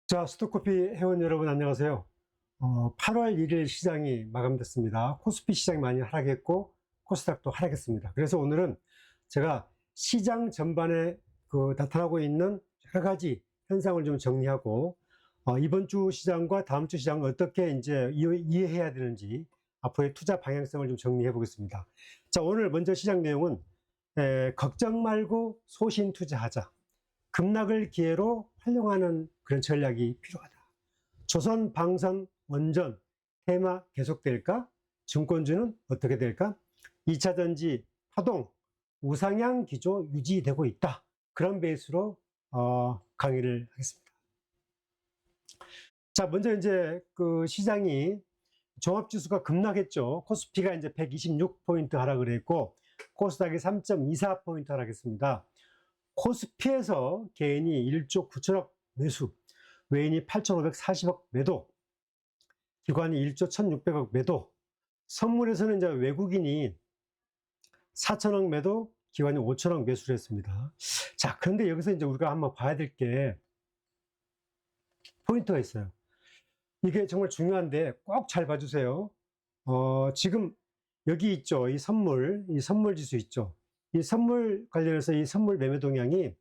자, 스토커피 회원 여러분 안녕하세요. 8월 1일 시장이 마감됐습니다. 코스피 시장이 많이 하락했고 코스닥도 하락했습니다. 그래서 오늘은 제가 시장 전반에 나타나고 있는 여러 가지 현상을 좀 정리하고 이번 주 시장과 다음 주 시장을 어떻게 이제 이해해야 되는지 앞으로의 투자 방향성을 좀 정리해 보겠습니다. 자, 오늘 먼저 시장 내용은 걱정 말고 소신 투자하자. 급락을 기회로 활용하는 그런 전략이 필요하다. 조선, 방산, 원전, 테마 계속될까? 증권주는 어떻게 될까? 2차 전지, 파동, 우상향 기조 유지되고 있다. 그런 베이스로 강의를 하겠습니다. 자, 먼저 이제 그 시장이 종합지수가 급락했죠. 코스피가 이제 126포인트 하락을 했고, 코스닥이 3.24포인트 하락했습니다. 코스피에서 개인이 1조 9천억 매수, 외인이 8,540억 매도, 기관이 1조 1,600억 매도, 선물에서는 이제 외국인이 4천억 매도, 기관이 5천억 매수를 했습니다. 자, 그런데 여기서 이제 우리가 한번 봐야 될 게 포인트가 있어요. 이게 정말 중요한데 꼭 잘 봐주세요. 지금 여기 있죠. 이 선물 지수 있죠. 이 선물 관련해서 이 선물 매매 동향이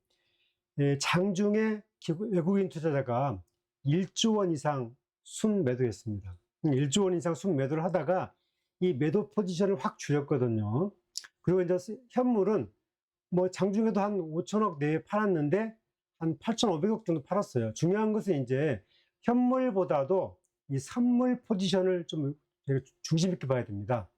장중에 외국인 투자자가 1조 원 이상 순매도했습니다. 1조 원 이상 순매도를 하다가 이 매도 포지션을 확 줄였거든요. 그리고 이제 현물은 뭐 장중에도 한 5천억 내에 팔았는데 한 8,500억 정도 팔았어요. 중요한 것은 이제 현물보다도 이 선물 포지션을 좀 중심 있게 봐야 됩니다.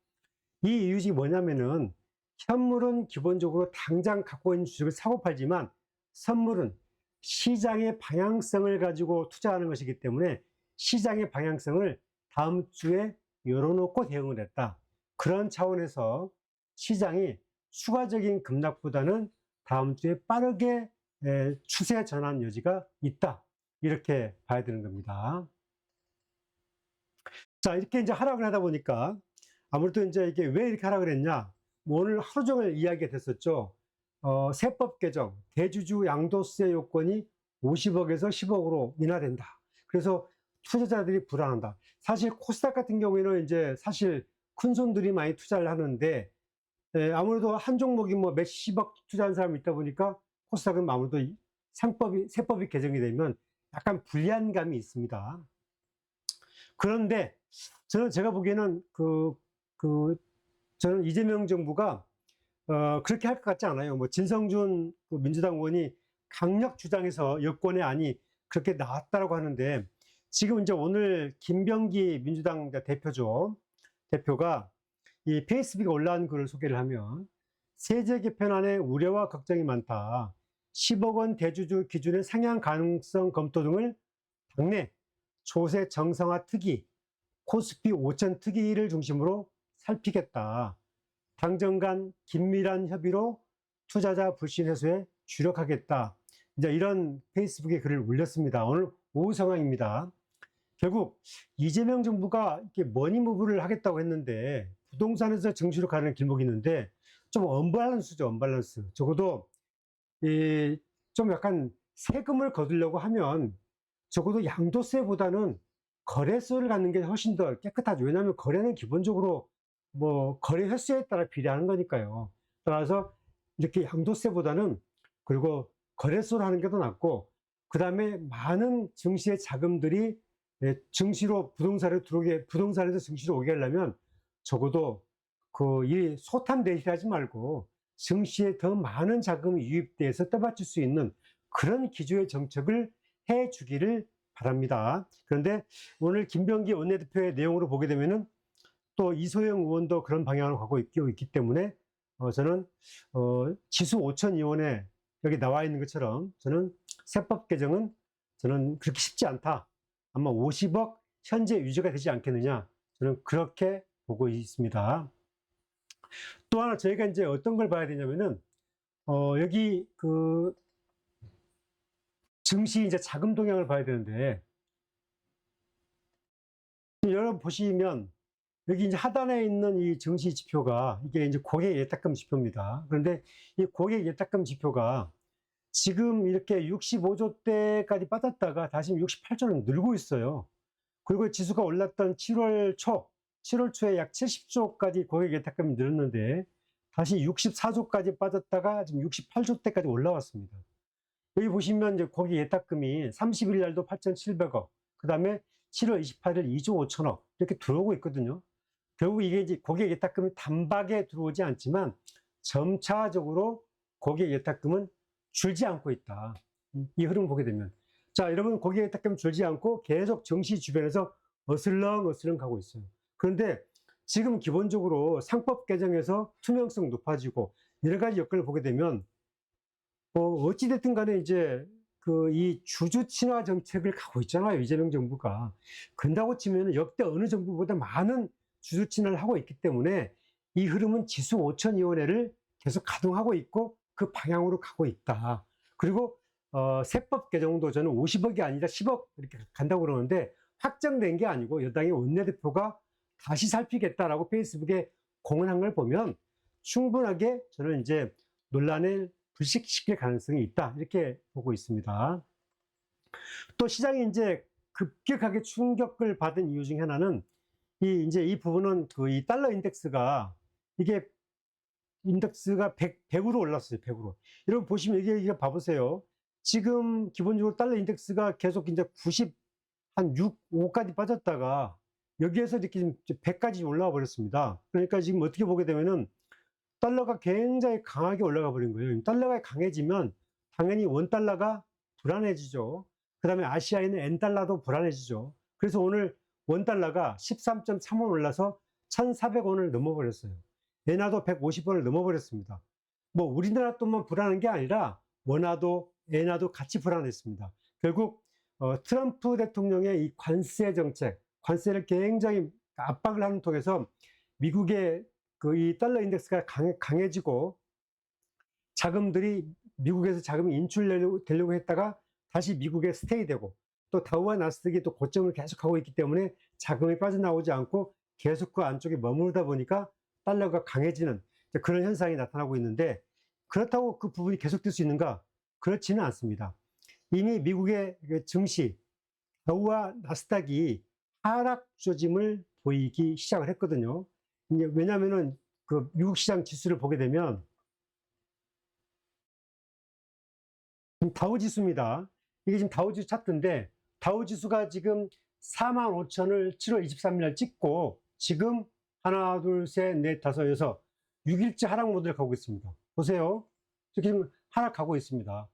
이 이유가 뭐냐면은 현물은 기본적으로 당장 갖고 있는 주식을 사고 팔지만 선물은 시장의 방향성을 가지고 투자하는 것이기 때문에 시장의 방향성을 다음 주에 열어놓고 대응을 했다. 그런 차원에서 시장이 추가적인 급락보다는 다음 주에 빠르게 추세 전환 여지가 있다. 이렇게 봐야 되는 겁니다. 자, 이렇게 이제 하락을 하다 보니까 아무래도 이제 이게 왜 이렇게 하락을 했냐? 뭐 오늘 하루 종일 이야기가 됐었죠. 세법 개정, 대주주 양도세 요건이 50억에서 10억으로 인하된다. 그래서 투자자들이 불안한다. 사실 코스닥 같은 경우에는 이제 사실 큰 손들이 많이 투자를 하는데 아무래도 한 종목이 뭐 몇십억 투자한 사람이 있다 보니까 코스닥은 아무래도 세법이 개정이 되면 약간 불리한 감이 있습니다. 그런데 제가 보기에는 저는 이재명 정부가 그렇게 할 것 같지 않아요. 뭐 진성준 민주당 의원이 강력 주장해서 여권의 안이 그렇게 나왔다라고 하는데 지금 이제 오늘 김병기 민주당 대표가 이 페이스북에 올라온 글을 소개를 하면 세제 개편안에 우려와 걱정이 많다. 10억 원 대주주 기준의 상향 가능성 검토 등을 당내 조세 정상화 특위, 코스피 5천 특위를 중심으로 살피겠다. 당정 간 긴밀한 협의로 투자자 불신 해소에 주력하겠다. 이제 이런 페이스북에 글을 올렸습니다. 오늘 오후 상황입니다. 결국 이재명 정부가 이렇게 머니무브를 하겠다고 했는데 부동산에서 증시로 가는 길목이 있는데 좀 언밸런스죠, 언밸런스. 적어도 좀 약간 세금을 거두려고 하면 적어도 양도세보다는 거래소를 갖는 게 훨씬 더 깨끗하죠. 왜냐하면 거래는 기본적으로 뭐 거래 횟수에 따라 비례하는 거니까요. 따라서 이렇게 양도세보다는 그리고 거래소를 하는 게 더 낫고 그 다음에 많은 증시의 자금들이 증시로 부동산에서 증시로 오게 하려면 적어도 이 소탐 대실하지 말고 증시에 더 많은 자금이 유입돼서 떠받칠 수 있는 그런 기조의 정책을 해 주기를 바랍니다. 그런데 오늘 김병기 원내대표의 내용으로 보게 되면은 또 이소영 의원도 그런 방향으로 가고 있기 때문에 저는 지수 5,000위원회 여기 나와 있는 것처럼 저는 세법 개정은 저는 그렇게 쉽지 않다. 아마 50억 현재 유지가 되지 않겠느냐. 저는 그렇게 보고 있습니다. 또 하나 저희가 이제 어떤 걸 봐야 되냐면은 여기 증시 이제 자금 동향을 봐야 되는데 여러분 보시면 여기 이제 하단에 있는 이 증시 지표가 이게 이제 고객 예탁금 지표입니다. 그런데 이 고객 예탁금 지표가 지금 이렇게 65조 대까지 빠졌다가 다시 68조로 늘고 있어요. 그리고 지수가 올랐던 7월 초에 약 70조까지 고객 예탁금이 늘었는데 다시 64조까지 빠졌다가 지금 68조 대까지 올라왔습니다. 여기 보시면 이제 고객 예탁금이 30일 날도 8,700억, 그 다음에 7월 28일 2조 5천억 이렇게 들어오고 있거든요. 결국 이게 이제 고객 예탁금이 단박에 들어오지 않지만 점차적으로 고객 예탁금은 줄지 않고 있다. 이 흐름을 보게 되면. 자, 여러분, 고객 예탁금 줄지 않고 계속 정시 주변에서 어슬렁어슬렁 가고 있어요. 그런데 지금 기본적으로 상법 개정에서 투명성 높아지고 여러 가지 여건을 보게 되면 어찌됐든 간에 이제 이 주주 친화 정책을 가고 있잖아요. 이재명 정부가. 그런다고 치면 역대 어느 정부보다 많은 주주 친화를 하고 있기 때문에 이 흐름은 지수 5천위원회를 계속 가동하고 있고 그 방향으로 가고 있다. 그리고 세법 개정도 저는 50억이 아니라 10억 이렇게 간다고 그러는데 확정된 게 아니고 여당의 원내대표가 다시 살피겠다라고 페이스북에 공언한 걸 보면 충분하게 저는 이제 논란을 불식시킬 가능성이 있다. 이렇게 보고 있습니다. 또 시장이 이제 급격하게 충격을 받은 이유 중에 하나는 이 부분은 이 달러 인덱스가 이게 인덱스가 100으로 올랐어요. 100으로. 여러분 보시면 이게 봐보세요. 지금 기본적으로 달러 인덱스가 계속 이제 90, 한 6, 5까지 빠졌다가 여기에서 이렇게 100까지 올라와 버렸습니다. 그러니까 지금 어떻게 보게 되면은 달러가 굉장히 강하게 올라가 버린 거예요. 달러가 강해지면 당연히 원달러가 불안해지죠. 그 다음에 아시아에는 N달러도 불안해지죠. 그래서 오늘 원달러가 13.3원 올라서 1,400원을 넘어버렸어요. 엔화도 150원을 넘어버렸습니다. 뭐 우리나라 돈만 불안한 게 아니라 원화도 엔화도 같이 불안했습니다. 결국 트럼프 대통령의 이 관세 정책, 관세를 굉장히 압박을 하는 통해서 미국의 이 달러 인덱스가 강해지고 자금들이 미국에서 자금이 인출되려고 했다가 다시 미국에 스테이되고 또 다우와 나스닥이 또 고점을 계속하고 있기 때문에 자금이 빠져나오지 않고 계속 그 안쪽에 머무르다 보니까 달러가 강해지는 그런 현상이 나타나고 있는데 그렇다고 그 부분이 계속될 수 있는가? 그렇지는 않습니다. 이미 미국의 증시, 다우와 나스닥이 하락 조짐을 보이기 시작을 했거든요. 왜냐하면은 미국 시장 지수를 보게 되면 다우 지수입니다. 이게 지금 다우 지수 차트인데 다우 지수가 지금 45,000을 7월 23일 날 찍고 지금 하나, 둘, 셋, 넷, 다섯, 여섯 6일째 하락 모드를 가고 있습니다. 보세요. 지금 하락하고 있습니다.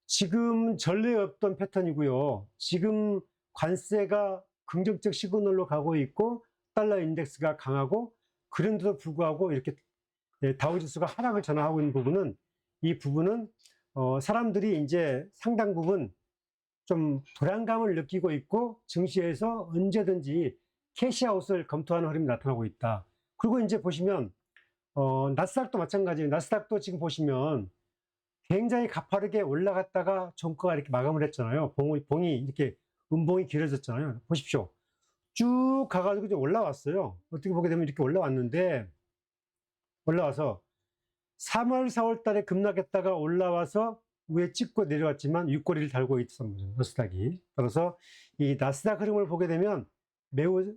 지금 전례 없던 패턴이고요. 지금 관세가 긍정적 시그널로 가고 있고 달러 인덱스가 강하고 그런데도 불구하고 이렇게 다우지수가 하락을 전환하고 있는 부분은 이 부분은 사람들이 이제 상당 부분 좀 불안감을 느끼고 있고 증시에서 언제든지 캐시아웃을 검토하는 흐름이 나타나고 있다. 그리고 이제 보시면 나스닥도 마찬가지예요. 나스닥도 지금 보시면 굉장히 가파르게 올라갔다가 종가가 이렇게 마감을 했잖아요. 봉이 이렇게 음봉이 길어졌잖아요. 보십시오. 쭉 가가지고 이제 올라왔어요. 어떻게 보게 되면 이렇게 올라왔는데 올라와서 3월, 4월 달에 급락했다가 올라와서 위에 찍고 내려왔지만 윗꼬리를 달고 있었던 거죠. 나스닥이. 따라서 이 나스닥 흐름을 보게 되면 매우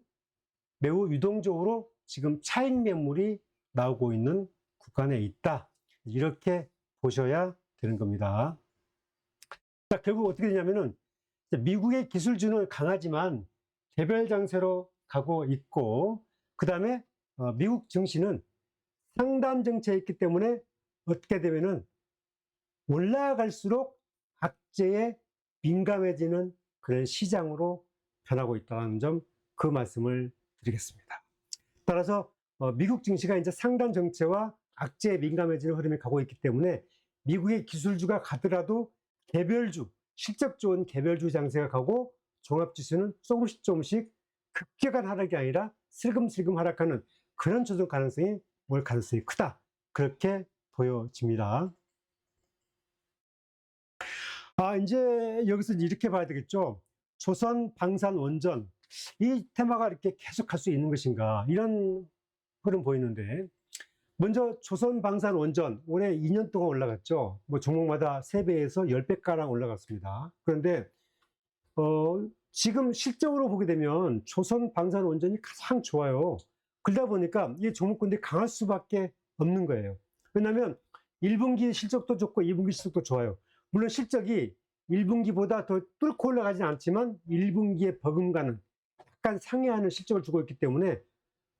유동적으로 지금 차익 매물이 나오고 있는 구간에 있다. 이렇게 보셔야 되는 겁니다. 자, 결국 어떻게 되냐면은 미국의 기술주는 강하지만 개별 장세로 가고 있고 그 다음에 미국 증시는 상단 정체에 있기 때문에 어떻게 되면은 올라갈수록 악재에 민감해지는 그런 시장으로 변하고 있다는 점 그 말씀을 드리겠습니다. 따라서 미국 증시가 이제 상단 정체와 악재에 민감해지는 흐름에 가고 있기 때문에 미국의 기술주가 가더라도 개별주, 실적 좋은 개별주 장세가 가고 종합지수는 조금씩 급격한 하락이 아니라 슬금슬금 하락하는 그런 조정 가능성이 올 가능성이 크다. 그렇게 보여집니다. 이제 여기서 이렇게 봐야 되겠죠. 조선, 방산, 원전. 이 테마가 이렇게 계속 갈 수 있는 것인가. 이런 흐름 보이는데, 먼저 조선방산원전 올해 2년 동안 올라갔죠. 뭐 종목마다 3배에서 10배가량 올라갔습니다. 그런데 지금 실적으로 보게 되면 조선방산원전이 가장 좋아요. 그러다 보니까 이 종목군들이 강할 수밖에 없는 거예요. 왜냐하면 1분기 실적도 좋고 2분기 실적도 좋아요. 물론 실적이 1분기보다 더 뚫고 올라가진 않지만 1분기에 버금가는 약간 상회하는 실적을 주고 있기 때문에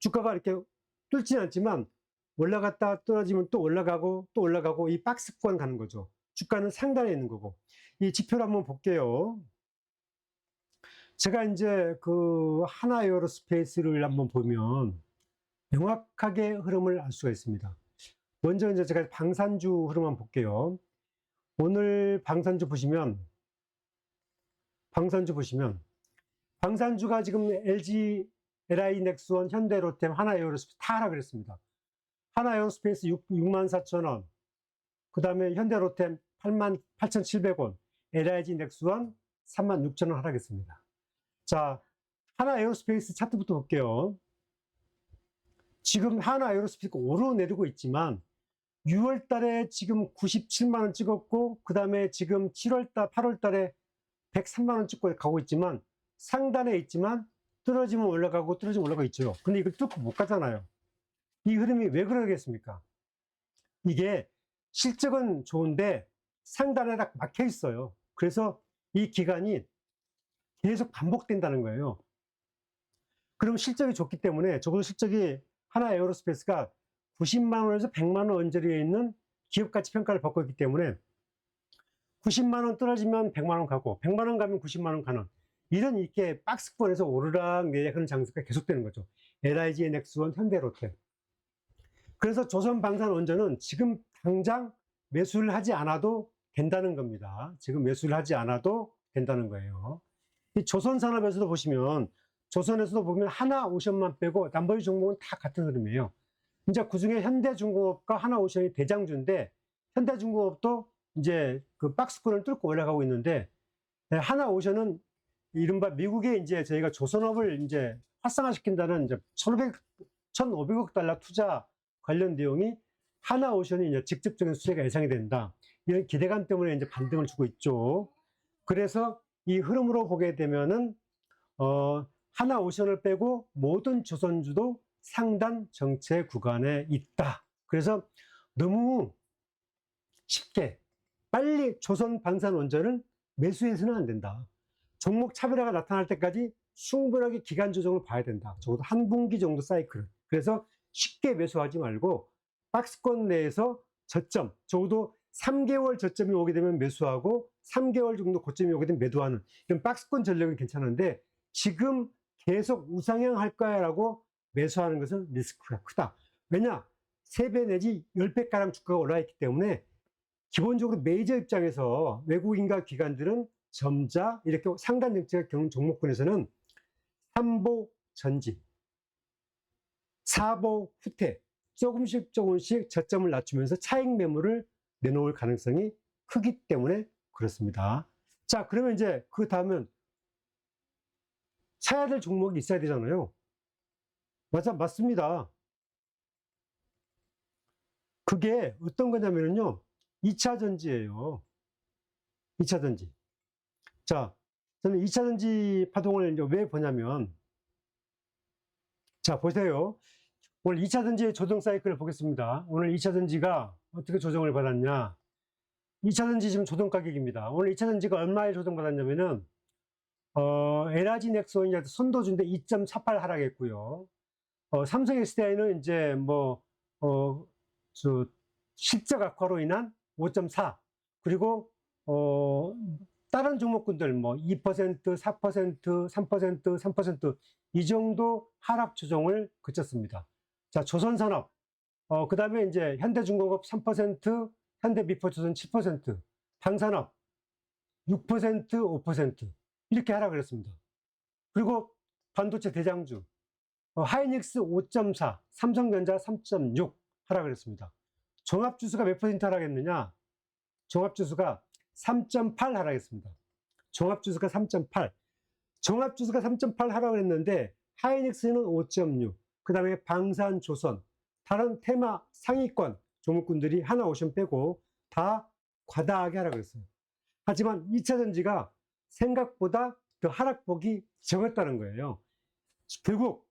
주가가 이렇게 뚫지는 않지만 올라갔다 떨어지면 또 올라가고 이 박스권 가는 거죠. 주가는 상단에 있는 거고. 이 지표를 한번 볼게요. 제가 이제 그 하나에어로스페이스를 한번 보면 명확하게 흐름을 알 수가 있습니다. 먼저 이제 제가 방산주 흐름 한번 볼게요. 오늘 방산주 보시면 방산주가 지금 LG, LI 넥스원, 현대로템, 하나에어로스페이스 다 하라 그랬습니다. 하나에어로스페이스 64,000원, 그 다음에 현대로템 88,700원, LIG 넥스원 36,000원 하락했습니다. 자, 하나에어로스페이스 차트부터 볼게요. 지금 하나에어로스페이스가 오르내리고 있지만 6월 달에 지금 97만 원 찍었고, 그 다음에 지금 7월 달, 8월 달에 103만 원 찍고 가고 있지만 상단에 있지만 떨어지면 올라가고 떨어지면 올라가 있죠. 근데 이걸 뚫고 못 가잖아요. 이 흐름이 왜 그러겠습니까? 이게 실적은 좋은데 상단에 딱 막혀 있어요. 그래서 이 기간이 계속 반복된다는 거예요. 그럼 실적이 좋기 때문에 적어도 실적이 하나에어로스페이스가 90만 원에서 100만 원 언저리에 있는 기업가치 평가를 받고 있기 때문에 90만 원 떨어지면 100만 원 가고 100만 원 가면 90만 원 가는 이런 이렇게 박스권에서 오르락내리락 하는 장세가 계속되는 거죠. LIG, 넥스원, 현대로템. 그래서 조선방산원전은 지금 당장 매수를 하지 않아도 된다는 겁니다. 지금 매수를 하지 않아도 된다는 거예요. 이 조선산업에서도 보시면 조선에서도 보면 하나오션만 빼고 나머지 종목은 다 같은 흐름이에요. 이제 그중에 현대중공업과 하나오션이 대장주인데 현대중공업도 이제 그 박스권을 뚫고 올라가고 있는데 하나오션은 이른바 미국에 이제 저희가 조선업을 이제 활성화시킨다는 이제 1,500억 달러 투자 관련 내용이 하나오션이 이제 직접적인 수혜가 예상이 된다. 이런 기대감 때문에 이제 반등을 주고 있죠. 그래서 이 흐름으로 보게 되면은 하나오션을 빼고 모든 조선주도 상단 정체 구간에 있다. 그래서 너무 쉽게 빨리 조선방산원전을 매수해서는 안 된다. 종목 차별화가 나타날 때까지 충분하게 기간 조정을 봐야 된다. 적어도 한 분기 정도 사이클을. 그래서 쉽게 매수하지 말고 박스권 내에서 저점, 적어도 3개월 저점이 오게 되면 매수하고 3개월 정도 고점이 오게 되면 매도하는 이런 박스권 전략은 괜찮은데 지금 계속 우상향 할 거야 라고 매수하는 것은 리스크가 크다. 왜냐? 3배 내지 10배가량 주가가 올라 있기 때문에 기본적으로 메이저 입장에서 외국인과 기관들은 점자 이렇게 상단 정체가 겪는 종목군에서는 3보 전진, 4보 후퇴 조금씩 저점을 낮추면서 차익 매물을 내놓을 가능성이 크기 때문에 그렇습니다. 자, 그러면 이제 그 다음은 사야 될 종목이 있어야 되잖아요. 맞습니다. 그게 어떤 거냐면요. 2차 전지예요. 2차 전지. 자, 저는 2차 전지 파동을 이제 왜 보냐면, 자, 보세요. 오늘 2차 전지의 조정 사이클을 보겠습니다. 오늘 2차 전지가 어떻게 조정을 받았냐. 2차 전지 지금 조정 가격입니다. 오늘 2차 전지가 얼마에 조정받았냐면은, LG 넥스원이 선도주인데 2.48 하락했고요. 삼성 SDI는 이제 실적 악화로 인한 5.4 그리고 다른 종목군들 2%, 4%, 3%, 3% 이 정도 하락 조정을 그쳤습니다. 자, 조선산업 그 다음에 이제 현대중공업 3%, 현대미포조선 7%, 방산업 6%, 5% 이렇게 하락을 했습니다. 그리고 반도체 대장주 하이닉스 5.4, 삼성전자 3.6 하락을 했습니다. 종합지수가 몇 퍼센트 하락했느냐? 종합지수가 3.8 하락했습니다. 종합지수가 3.8. 종합지수가 3.8 하락을 했는데 하이닉스는 5.6. 그 다음에 방산조선 다른 테마 상위권 종목군들이 하나 옵션 빼고 다 과다하게 하라 그랬어요. 하지만 2차 전지가 생각보다 그 하락폭이 적었다는 거예요. 결국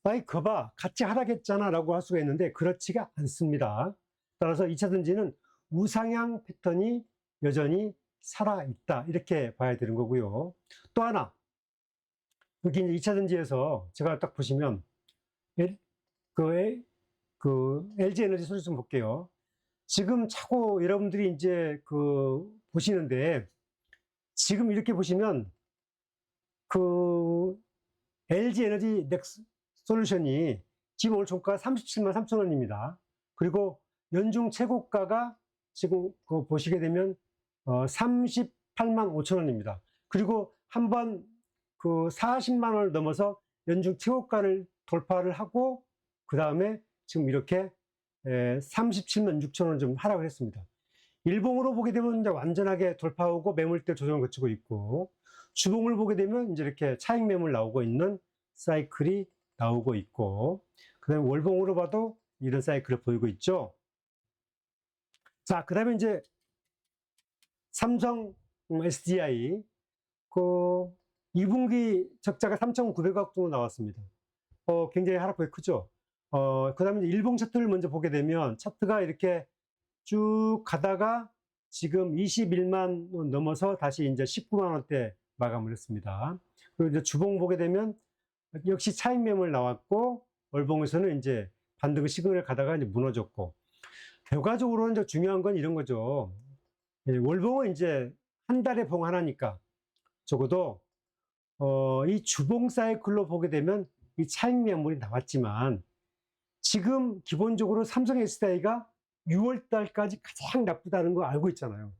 아이 거봐 같이 하락했잖아 라고 할 수가 있는데 그렇지가 않습니다. 따라서 2차 전지는 우상향 패턴이 여전히 살아있다 이렇게 봐야 되는 거고요. 또 하나 여기 이제 2차 전지에서 제가 딱 보시면 LG 에너지 소리 좀 볼게요. 지금 자꾸 여러분들이 이제 보시는데 지금 이렇게 보시면 LG 에너지 넥스 솔루션이 지금 오늘 종가가 37만 3천 원입니다. 그리고 연중 최고가가 지금 보시게 되면 38만 5천 원입니다. 그리고 한번 40만 원을 넘어서 연중 최고가를 돌파를 하고 그 다음에 지금 이렇게 37만 6천 원 좀 하락을 했습니다. 일봉으로 보게 되면 이제 완전하게 돌파하고 매물대 조정을 거치고 있고, 주봉을 보게 되면 이제 이렇게 차익 매물 나오고 있는 사이클이 나오고 있고, 그 다음에 월봉으로 봐도 이런 사이클을 보이고 있죠. 자, 그 다음에 이제 삼성 SDI 2분기 적자가 3,900억 정도 나왔습니다. 굉장히 하락폭이 크죠. 그 다음에 일봉 차트를 먼저 보게 되면 차트가 이렇게 쭉 가다가 지금 21만 원 넘어서 다시 이제 19만 원대 마감을 했습니다. 그리고 이제 주봉 보게 되면 역시 차익 매물 나왔고, 월봉에서는 이제 반등 시그널 가다가 이제 무너졌고, 결과적으로는 이제 중요한 건 이런 거죠. 월봉은 이제 한 달에 봉 하나니까 적어도 이 주봉 사이클로 보게 되면 이 차익 매물이 나왔지만, 지금 기본적으로 삼성 SDI가 6월 달까지 가장 나쁘다는 거 알고 있잖아요.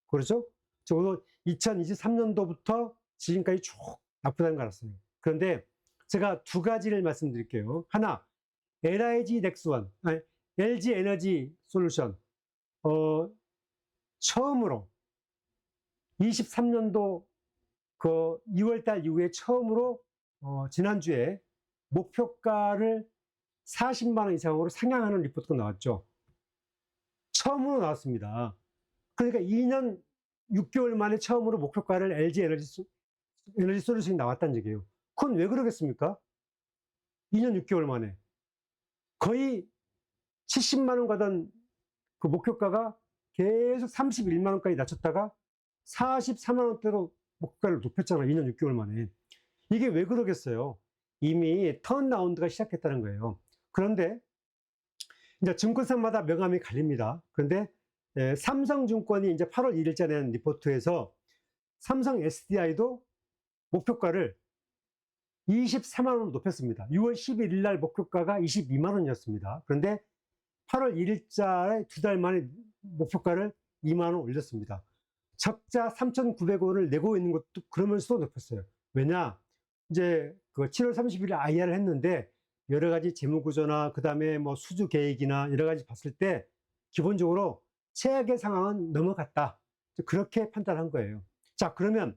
그렇죠? 적어도 2023년도부터 지금까지 쭉 나쁘다는 걸 알았어요. 그런데 제가 두 가지를 말씀드릴게요. 하나, LIG 넥스원, 아니, LG 에너지 솔루션, 처음으로 23년도 2월 달 이후에 처음으로 지난주에 목표가를 40만 원 이상으로 상향하는 리포트가 나왔죠. 처음으로 나왔습니다. 그러니까 2년 6개월 만에 처음으로 목표가를 LG 에너지 솔루션이 나왔다는 얘기예요. 그건 왜 그러겠습니까? 2년 6개월 만에. 거의 70만 원 가던 그 목표가가 계속 31만 원까지 낮췄다가 44만 원대로 목표가를 높였잖아요. 2년 6개월 만에. 이게 왜 그러겠어요? 이미 턴라운드가 시작했다는 거예요. 그런데 이제 증권사마다 명암이 갈립니다. 그런데 삼성증권이 이제 8월 1일자 낸 리포트에서 삼성 SDI도 목표가를 24만 원으로 높였습니다. 6월 11일 날 목표가가 22만 원이었습니다. 그런데 8월 1일자에 두 달 만에 목표가를 2만 원 올렸습니다. 적자 3,900원을 내고 있는 것도 그러면서도 높였어요. 왜냐? 이제 7월 30일에 IR을 했는데 여러 가지 재무구조나 그 다음에 뭐 수주 계획이나 여러 가지 봤을 때 기본적으로 최악의 상황은 넘어갔다. 그렇게 판단한 거예요. 자, 그러면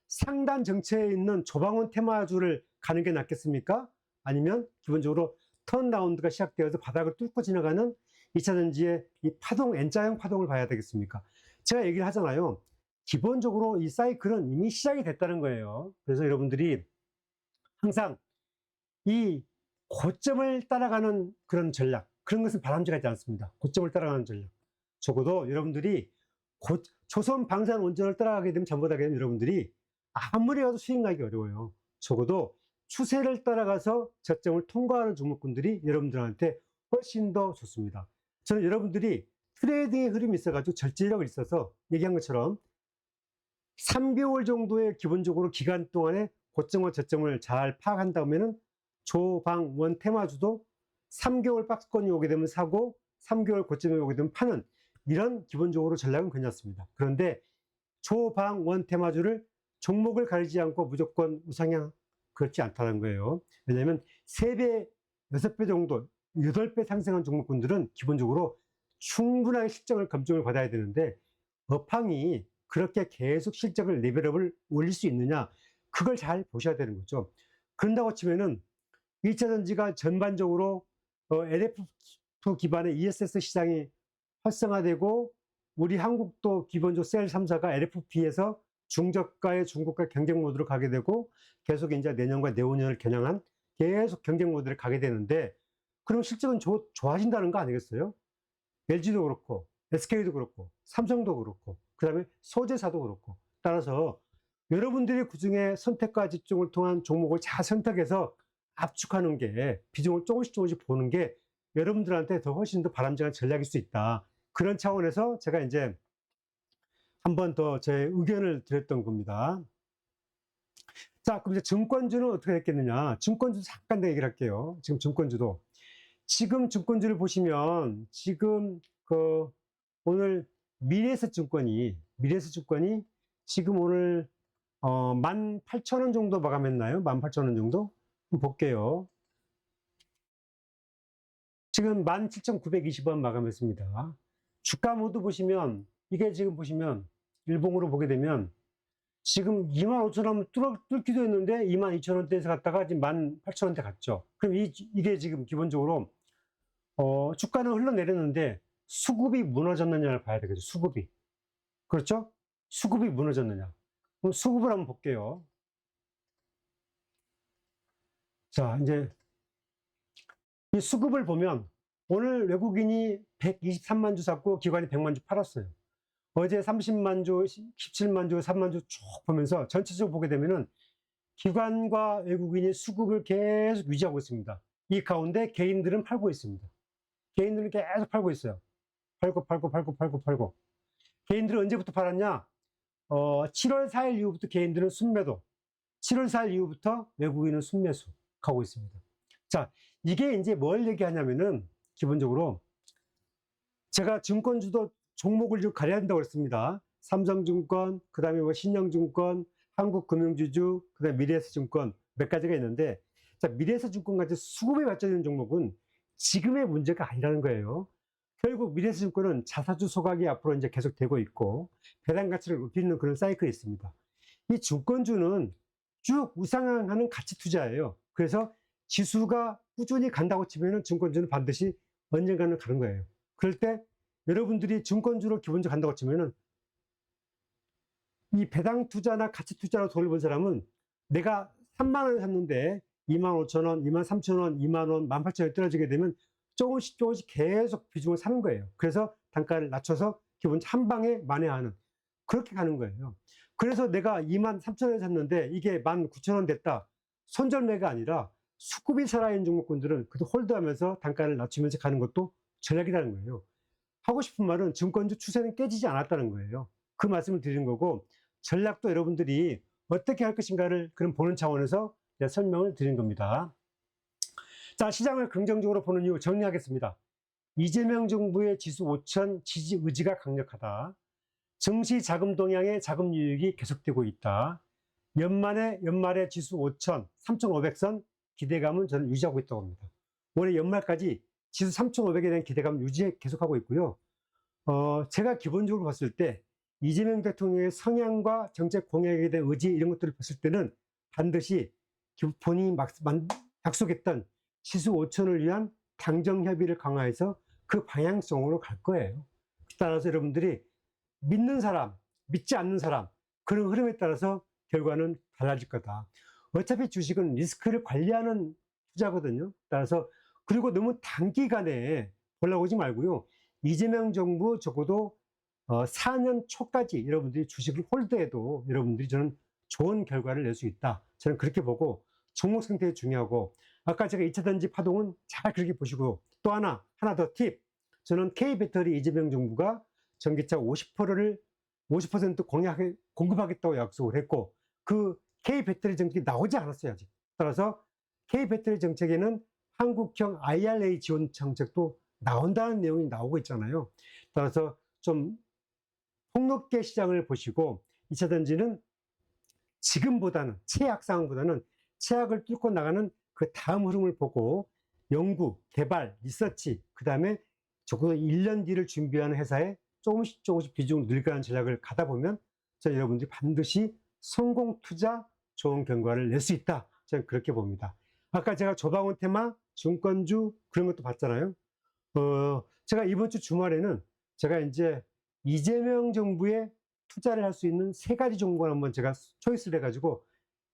상단 정체에 있는 조방원 테마주를 가는 게 낫겠습니까? 아니면 기본적으로 턴라운드가 시작되어서 바닥을 뚫고 지나가는 2차 전지의 이 파동, N자형 파동을 봐야 되겠습니까? 제가 얘기를 하잖아요. 기본적으로 이 사이클은 이미 시작이 됐다는 거예요. 그래서 여러분들이 항상 이 고점을 따라가는 그런 전략, 그런 것은 바람직하지 않습니다. 고점을 따라가는 전략. 적어도 여러분들이 조선 방산 원전을 따라가게 되면 잘못하게 되면 여러분들이 아무리 가도 수익 나기 어려워요. 적어도 추세를 따라가서 저점을 통과하는 종목군들이 여러분들한테 훨씬 더 좋습니다. 저는 여러분들이 트레이딩의 흐름이 있어가지고 절제력이 있어서 얘기한 것처럼 3개월 정도의 기본적으로 기간 동안에 고점과 저점을 잘 파악한다면은 조방원 테마주도 3개월 박스권이 오게 되면 사고 3개월 고점이 오게 되면 파는 이런 기본적으로 전략은 괜찮습니다. 그런데 조방원 테마주를 종목을 가리지 않고 무조건 우상향 그렇지 않다는 거예요. 왜냐하면 3배, 6배 정도, 8배 상승한 종목군들은 기본적으로 충분하게 실적을 검증을 받아야 되는데 업황이 그렇게 계속 실적을 레벨업을 올릴 수 있느냐 그걸 잘 보셔야 되는 거죠. 그런다고 치면은 1차 전지가 전반적으로 LF 기반의 ESS 시장이 활성화되고 우리 한국도 기본적으로 셀 3사가 LFP에서 중저가의 중국과 경쟁 모드로 가게 되고 계속 이제 내년과 내후년을 겨냥한 계속 경쟁 모드를 가게 되는데 그럼 실적은 좋아진다는 거 아니겠어요? LG도 그렇고 SK도 그렇고 삼성도 그렇고 그다음에 소재사도 그렇고 따라서 여러분들이 그중에 선택과 집중을 통한 종목을 잘 선택해서 압축하는 게 비중을 조금씩 보는 게 여러분들한테 더 훨씬 더 바람직한 전략일 수 있다. 그런 차원에서 제가 이제 한 번 더 제 의견을 드렸던 겁니다. 자, 그럼 이제 증권주는 어떻게 됐겠느냐? 증권주 잠깐 더 얘기를 할게요. 지금 증권주도. 지금 증권주를 보시면 지금 오늘 미래에셋증권이 지금 오늘 18,000원 정도 마감했나요? 18,000원 정도? 한번 볼게요. 지금 17,920원 마감했습니다. 주가 모두 보시면 이게 지금 보시면 일봉으로 보게 되면 지금 25,000원 뚫기도 했는데 22,000원대에서 갔다가 지금 18,000원대 갔죠. 그럼 이게 지금 기본적으로 주가는 흘러내렸는데 수급이 무너졌느냐를 봐야 되겠죠. 수급이. 그렇죠? 수급이 무너졌느냐. 그럼 수급을 한번 볼게요. 자, 이제 이 수급을 보면 오늘 외국인이 123만 주 샀고 기관이 100만 주 팔았어요. 어제 30만 주, 17만 주, 3만 주 쭉 보면서 전체적으로 보게 되면은 기관과 외국인이 수급을 계속 유지하고 있습니다. 이 가운데 개인들은 팔고 있습니다. 개인들은 계속 팔고 있어요. 팔고. 개인들은 언제부터 팔았냐? 7월 4일 이후부터 개인들은 순매도, 7월 4일 이후부터 외국인은 순매수 가고 있습니다. 자, 이게 이제 뭘 얘기하냐면은 기본적으로 제가 증권주도 종목을 좀 가려야 된다고 그랬습니다. 삼성증권, 그 다음에 뭐 신영증권, 한국금융지주, 그 다음에 미래에셋증권 몇 가지가 있는데, 자, 미래에셋증권 같은 수급에 맞춰지는 종목은 지금의 문제가 아니라는 거예요. 결국 미래에셋증권은 자사주 소각이 앞으로 이제 계속 되고 있고, 배당 가치를 높이는 그런 사이클이 있습니다. 이 증권주는 쭉 우상향하는 가치 투자예요. 그래서 지수가 꾸준히 간다고 치면은 증권주는 반드시 언젠가는 가는 거예요. 그럴 때 여러분들이 증권주로 기본적으로 간다고 치면은 이 배당 투자나 가치 투자로 돈을 번 사람은 내가 3만 원에 샀는데 25,000원, 23,000원, 2만 원, 18,000원에 떨어지게 되면 조금씩 계속 비중을 사는 거예요. 그래서 단가를 낮춰서 기본 한 방에 만회하는 그렇게 가는 거예요. 그래서 내가 23,000원에 샀는데 이게 19,000원 됐다. 손절매가 아니라 수급이 살아있는 종목군들은 그래도 홀드하면서 단가를 낮추면서 가는 것도 전략이라는 거예요. 하고 싶은 말은 증권주 추세는 깨지지 않았다는 거예요. 그 말씀을 드리는 거고 전략도 여러분들이 어떻게 할 것인가를 그런 보는 차원에서 설명을 드린 겁니다. 자, 시장을 긍정적으로 보는 이유 정리하겠습니다. 이재명 정부의 지수 5천 지지 의지가 강력하다. 증시 자금 동향의 자금 유입이 계속되고 있다. 연말에 지수 5천, 3,500선 기대감은 저는 유지하고 있다고 합니다. 올해 연말까지 지수 3,500에 대한 기대감 유지 계속하고 있고요. 제가 기본적으로 봤을 때 이재명 대통령의 성향과 정책 공약에 대한 의지 이런 것들을 봤을 때는 반드시 본인이 약속했던 지수 5천을 위한 당정 협의를 강화해서 그 방향성으로 갈 거예요. 따라서 여러분들이 믿는 사람, 믿지 않는 사람 그런 흐름에 따라서 결과는 달라질 거다. 어차피 주식은 리스크를 관리하는 투자거든요. 따라서 그리고 너무 단기간에 보려고 하지 말고요. 이재명 정부 적어도 4년 초까지 여러분들이 주식을 홀드해도 여러분들이 저는 좋은 결과를 낼 수 있다. 저는 그렇게 보고 종목 상태가 중요하고 아까 제가 2차 전지 파동은 잘 그렇게 보시고 또 하나 더 팁. 저는 K배터리 이재명 정부가 전기차 50% 공급하겠다고 약속을 했고 그 K배터리 정책이 나오지 않았어요. 아직. 따라서 K배터리 정책에는 한국형 IRA 지원 정책도 나온다는 내용이 나오고 있잖아요. 따라서 좀 폭넓게 시장을 보시고 2차 전지는 지금보다는 최악상황보다는 최악을 뚫고 나가는 그 다음 흐름을 보고 연구, 개발, 리서치 그 다음에 적어도 1년 뒤를 준비하는 회사에 조금씩 비중을 늘려가는 전략을 가다 보면 여러분들이 반드시 성공 투자 좋은 결과를 낼 수 있다. 저는 그렇게 봅니다. 아까 제가 조방원 테마, 증권주 그런 것도 봤잖아요. 제가 이번 주 주말에는 제가 이제 이재명 정부에 투자를 할 수 있는 세 가지 종목을 한번 제가 초이스를 해가지고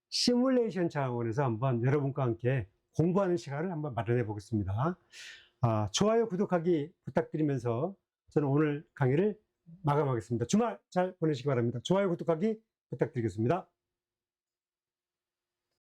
시뮬레이션 차원에서 한번 여러분과 함께 공부하는 시간을 한번 마련해 보겠습니다. 좋아요, 구독하기 부탁드리면서 저는 오늘 강의를 마감하겠습니다. 주말 잘 보내시기 바랍니다. 좋아요, 구독하기 부탁드리겠습니다.